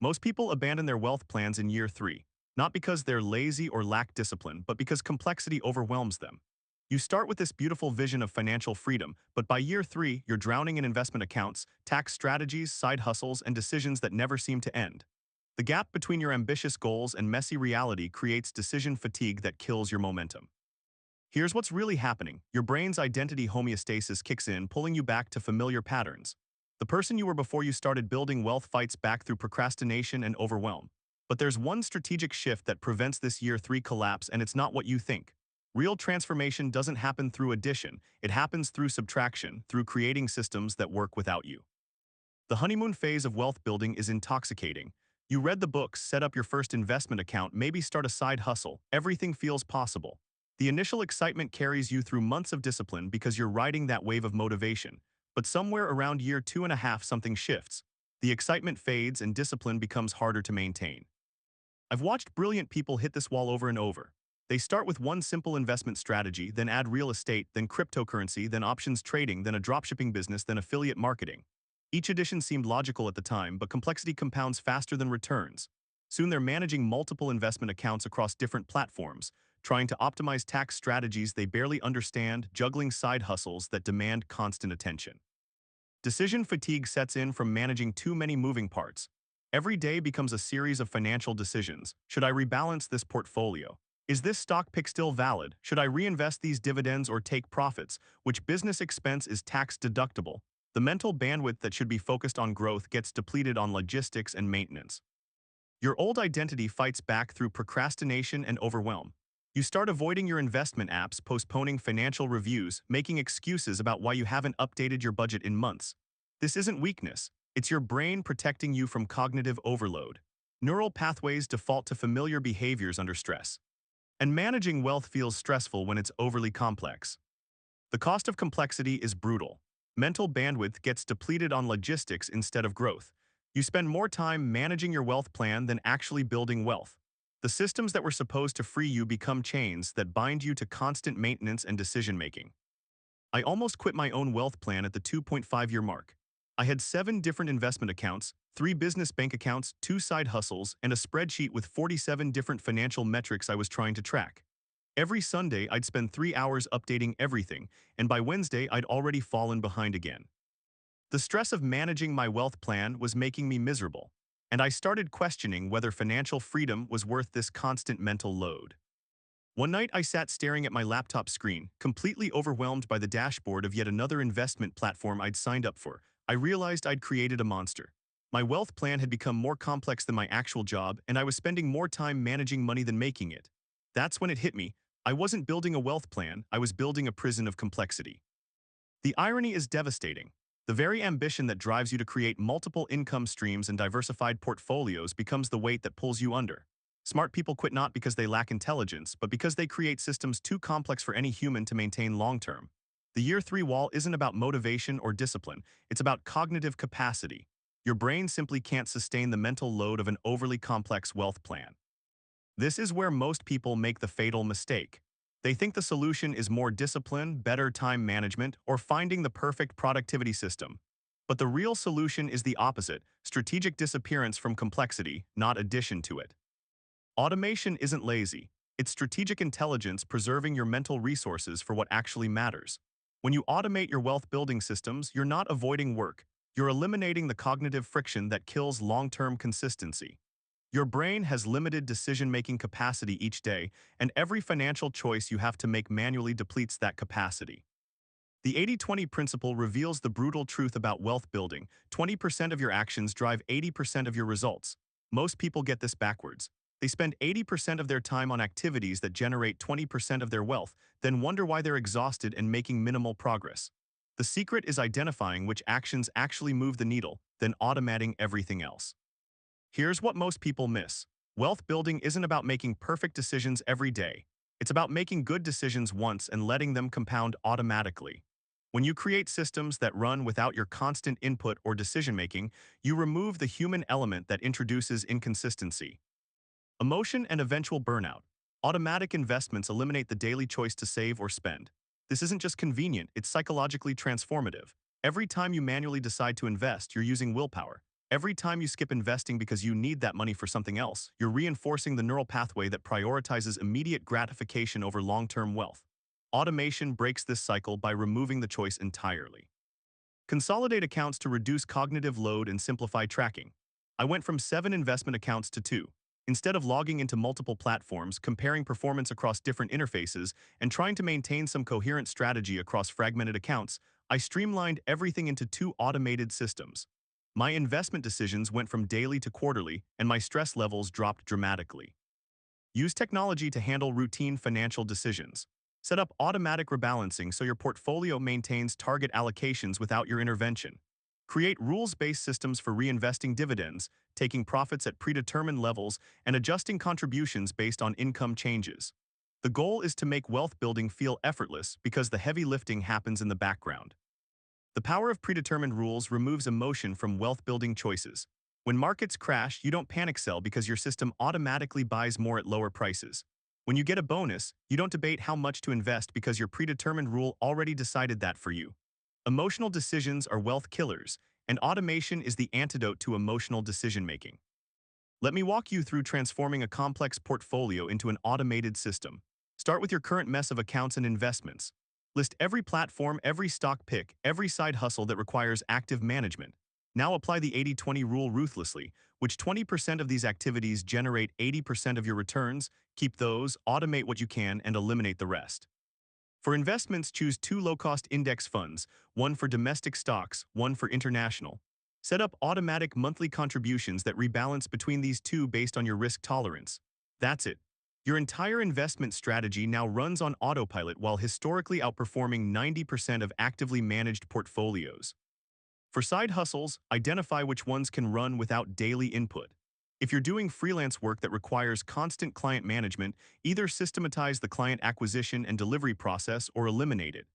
Most people abandon their wealth plans in year 3, not because they're lazy or lack discipline, but because complexity overwhelms them. You start with this beautiful vision of financial freedom, but by year 3, you're drowning in investment accounts, tax strategies, side hustles, and decisions that never seem to end. The gap between your ambitious goals and messy reality creates decision fatigue that kills your momentum. Here's what's really happening. Your brain's identity homeostasis kicks in, pulling you back to familiar patterns. The person you were before you started building wealth fights back through procrastination and overwhelm. But there's one strategic shift that prevents this year 3 collapse, and it's not what you think. Real transformation doesn't happen through addition, it happens through subtraction, through creating systems that work without you. The honeymoon phase of wealth building is intoxicating. You read the books, set up your first investment account, maybe start a side hustle. Everything feels possible. The initial excitement carries you through months of discipline because you're riding that wave of motivation. But somewhere around year 2.5, something shifts. The excitement fades and discipline becomes harder to maintain. I've watched brilliant people hit this wall over and over. They start with one simple investment strategy, then add real estate, then cryptocurrency, then options trading, then a dropshipping business, then affiliate marketing. Each addition seemed logical at the time, but complexity compounds faster than returns. Soon they're managing multiple investment accounts across different platforms, trying to optimize tax strategies they barely understand, juggling side hustles that demand constant attention. Decision fatigue sets in from managing too many moving parts. Every day becomes a series of financial decisions. Should I rebalance this portfolio? Is this stock pick still valid? Should I reinvest these dividends or take profits? Which business expense is tax deductible? The mental bandwidth that should be focused on growth gets depleted on logistics and maintenance. Your old identity fights back through procrastination and overwhelm. You start avoiding your investment apps, postponing financial reviews, making excuses about why you haven't updated your budget in months. This isn't weakness, it's your brain protecting you from cognitive overload. Neural pathways default to familiar behaviors under stress. And managing wealth feels stressful when it's overly complex. The cost of complexity is brutal. Mental bandwidth gets depleted on logistics instead of growth. You spend more time managing your wealth plan than actually building wealth. The systems that were supposed to free you become chains that bind you to constant maintenance and decision-making. I almost quit my own wealth plan at the 2.5-year mark. I had 7 different investment accounts, 3 business bank accounts, 2 side hustles, and a spreadsheet with 47 different financial metrics I was trying to track. Every Sunday, I'd spend 3 hours updating everything, and by Wednesday, I'd already fallen behind again. The stress of managing my wealth plan was making me miserable, and I started questioning whether financial freedom was worth this constant mental load. One night, I sat staring at my laptop screen, completely overwhelmed by the dashboard of yet another investment platform I'd signed up for. I realized I'd created a monster. My wealth plan had become more complex than my actual job, and I was spending more time managing money than making it. That's when it hit me. I wasn't building a wealth plan, I was building a prison of complexity. The irony is devastating. The very ambition that drives you to create multiple income streams and diversified portfolios becomes the weight that pulls you under. Smart people quit not because they lack intelligence, but because they create systems too complex for any human to maintain long-term. The year 3 wall isn't about motivation or discipline, it's about cognitive capacity. Your brain simply can't sustain the mental load of an overly complex wealth plan. This is where most people make the fatal mistake. They think the solution is more discipline, better time management, or finding the perfect productivity system. But the real solution is the opposite: strategic disappearance from complexity, not addition to it. Automation isn't lazy. It's strategic intelligence preserving your mental resources for what actually matters. When you automate your wealth building systems, you're not avoiding work. You're eliminating the cognitive friction that kills long-term consistency. Your brain has limited decision-making capacity each day, and every financial choice you have to make manually depletes that capacity. The 80-20 principle reveals the brutal truth about wealth building. 20% of your actions drive 80% of your results. Most people get this backwards. They spend 80% of their time on activities that generate 20% of their wealth, then wonder why they're exhausted and making minimal progress. The secret is identifying which actions actually move the needle, then automating everything else. Here's what most people miss. Wealth building isn't about making perfect decisions every day. It's about making good decisions once and letting them compound automatically. When you create systems that run without your constant input or decision-making, you remove the human element that introduces inconsistency. Emotion and eventual burnout. Automatic investments eliminate the daily choice to save or spend. This isn't just convenient, it's psychologically transformative. Every time you manually decide to invest, you're using willpower. Every time you skip investing because you need that money for something else, you're reinforcing the neural pathway that prioritizes immediate gratification over long-term wealth. Automation breaks this cycle by removing the choice entirely. Consolidate accounts to reduce cognitive load and simplify tracking. I went from 7 investment accounts to 2. Instead of logging into multiple platforms, comparing performance across different interfaces, and trying to maintain some coherent strategy across fragmented accounts, I streamlined everything into 2 automated systems. My investment decisions went from daily to quarterly, and my stress levels dropped dramatically. Use technology to handle routine financial decisions. Set up automatic rebalancing so your portfolio maintains target allocations without your intervention. Create rules-based systems for reinvesting dividends, taking profits at predetermined levels, and adjusting contributions based on income changes. The goal is to make wealth building feel effortless because the heavy lifting happens in the background. The power of predetermined rules removes emotion from wealth-building choices. When markets crash, you don't panic sell because your system automatically buys more at lower prices. When you get a bonus, you don't debate how much to invest because your predetermined rule already decided that for you. Emotional decisions are wealth killers, and automation is the antidote to emotional decision-making. Let me walk you through transforming a complex portfolio into an automated system. Start with your current mess of accounts and investments. List every platform, every stock pick, every side hustle that requires active management. Now apply the 80-20 rule ruthlessly, which 20% of these activities generate 80% of your returns. Keep those, automate what you can, and eliminate the rest. For investments, choose 2 low-cost index funds, one for domestic stocks, one for international. Set up automatic monthly contributions that rebalance between these 2 based on your risk tolerance. That's it. Your entire investment strategy now runs on autopilot while historically outperforming 90% of actively managed portfolios. For side hustles, identify which ones can run without daily input. If you're doing freelance work that requires constant client management, either systematize the client acquisition and delivery process or eliminate it.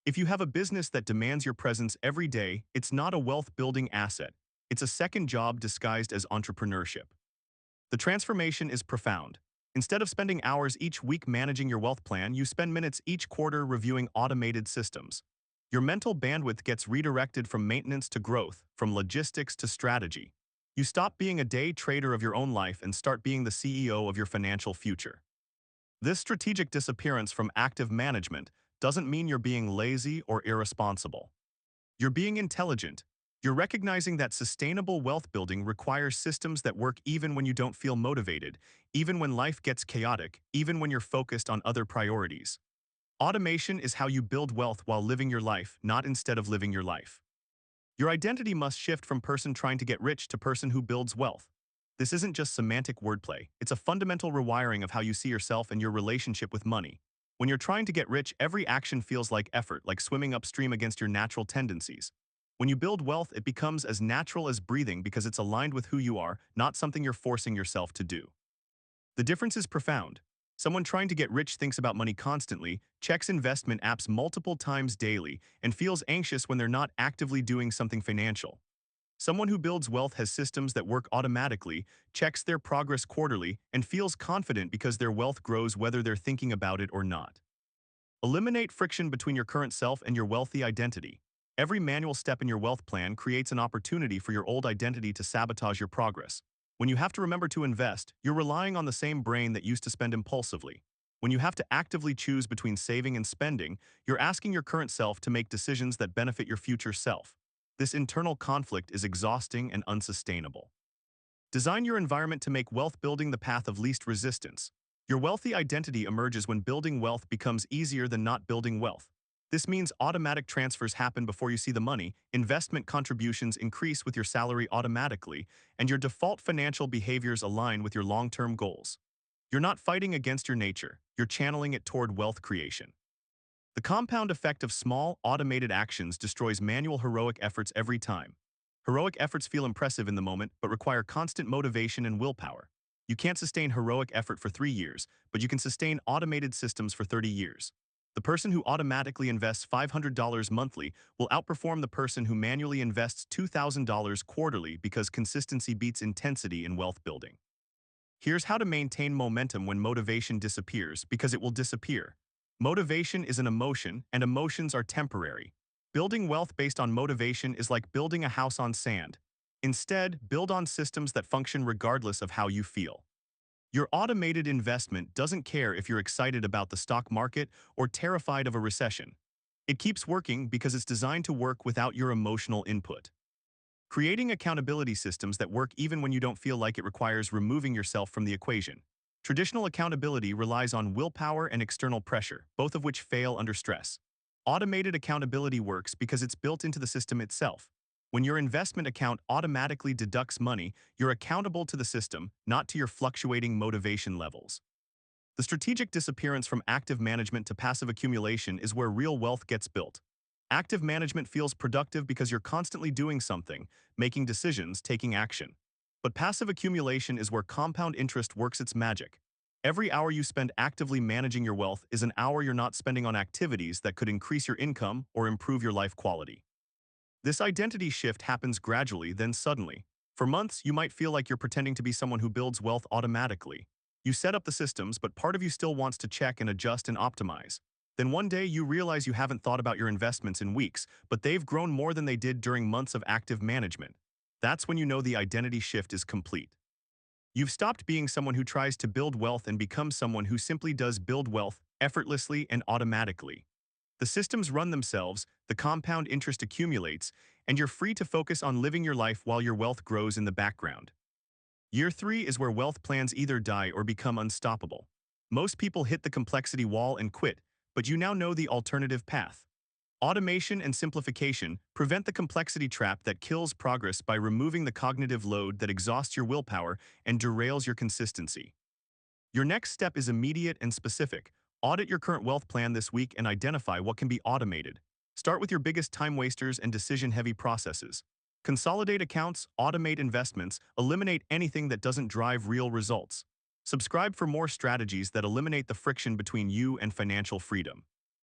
If you have a business that demands your presence every day, it's not a wealth-building asset. It's a second job disguised as entrepreneurship. The transformation is profound. Instead of spending hours each week managing your wealth plan, you spend minutes each quarter reviewing automated systems. Your mental bandwidth gets redirected from maintenance to growth, from logistics to strategy. You stop being a day trader of your own life and start being the CEO of your financial future. This strategic disappearance from active management doesn't mean you're being lazy or irresponsible. You're being intelligent. You're recognizing that sustainable wealth building requires systems that work even when you don't feel motivated, even when life gets chaotic, even when you're focused on other priorities. Automation is how you build wealth while living your life, not instead of living your life. Your identity must shift from person trying to get rich to person who builds wealth. This isn't just semantic wordplay, it's a fundamental rewiring of how you see yourself and your relationship with money. When you're trying to get rich, every action feels like effort, like swimming upstream against your natural tendencies. When you build wealth, it becomes as natural as breathing because it's aligned with who you are, not something you're forcing yourself to do. The difference is profound. Someone trying to get rich thinks about money constantly, checks investment apps multiple times daily, and feels anxious when they're not actively doing something financial. Someone who builds wealth has systems that work automatically, checks their progress quarterly, and feels confident because their wealth grows whether they're thinking about it or not. Eliminate friction between your current self and your wealthy identity. Every manual step in your wealth plan creates an opportunity for your old identity to sabotage your progress. When you have to remember to invest, you're relying on the same brain that used to spend impulsively. When you have to actively choose between saving and spending, you're asking your current self to make decisions that benefit your future self. This internal conflict is exhausting and unsustainable. Design your environment to make wealth building the path of least resistance. Your wealthy identity emerges when building wealth becomes easier than not building wealth. This means automatic transfers happen before you see the money, investment contributions increase with your salary automatically, and your default financial behaviors align with your long-term goals. You're not fighting against your nature, you're channeling it toward wealth creation. The compound effect of small, automated actions destroys manual heroic efforts every time. Heroic efforts feel impressive in the moment, but require constant motivation and willpower. You can't sustain heroic effort for 3 years, but you can sustain automated systems for 30 years. The person who automatically invests $500 monthly will outperform the person who manually invests $2,000 quarterly because consistency beats intensity in wealth building. Here's how to maintain momentum when motivation disappears, because it will disappear. Motivation is an emotion, and emotions are temporary. Building wealth based on motivation is like building a house on sand. Instead, build on systems that function regardless of how you feel. Your automated investment doesn't care if you're excited about the stock market or terrified of a recession. It keeps working because it's designed to work without your emotional input. Creating accountability systems that work even when you don't feel like it requires removing yourself from the equation. Traditional accountability relies on willpower and external pressure, both of which fail under stress. Automated accountability works because it's built into the system itself. When your investment account automatically deducts money, you're accountable to the system, not to your fluctuating motivation levels. The strategic disappearance from active management to passive accumulation is where real wealth gets built. Active management feels productive because you're constantly doing something, making decisions, taking action. But passive accumulation is where compound interest works its magic. Every hour you spend actively managing your wealth is an hour you're not spending on activities that could increase your income or improve your life quality. This identity shift happens gradually, then suddenly. For months, you might feel like you're pretending to be someone who builds wealth automatically. You set up the systems, but part of you still wants to check and adjust and optimize. Then one day you realize you haven't thought about your investments in weeks, but they've grown more than they did during months of active management. That's when you know the identity shift is complete. You've stopped being someone who tries to build wealth and become someone who simply does build wealth effortlessly and automatically. The systems run themselves, the compound interest accumulates, and you're free to focus on living your life while your wealth grows in the background. Year 3 is where wealth plans either die or become unstoppable. Most people hit the complexity wall and quit, but you now know the alternative path. Automation and simplification prevent the complexity trap that kills progress by removing the cognitive load that exhausts your willpower and derails your consistency. Your next step is immediate and specific. Audit your current wealth plan this week and identify what can be automated. Start with your biggest time wasters and decision-heavy processes. Consolidate accounts, automate investments, eliminate anything that doesn't drive real results. Subscribe for more strategies that eliminate the friction between you and financial freedom.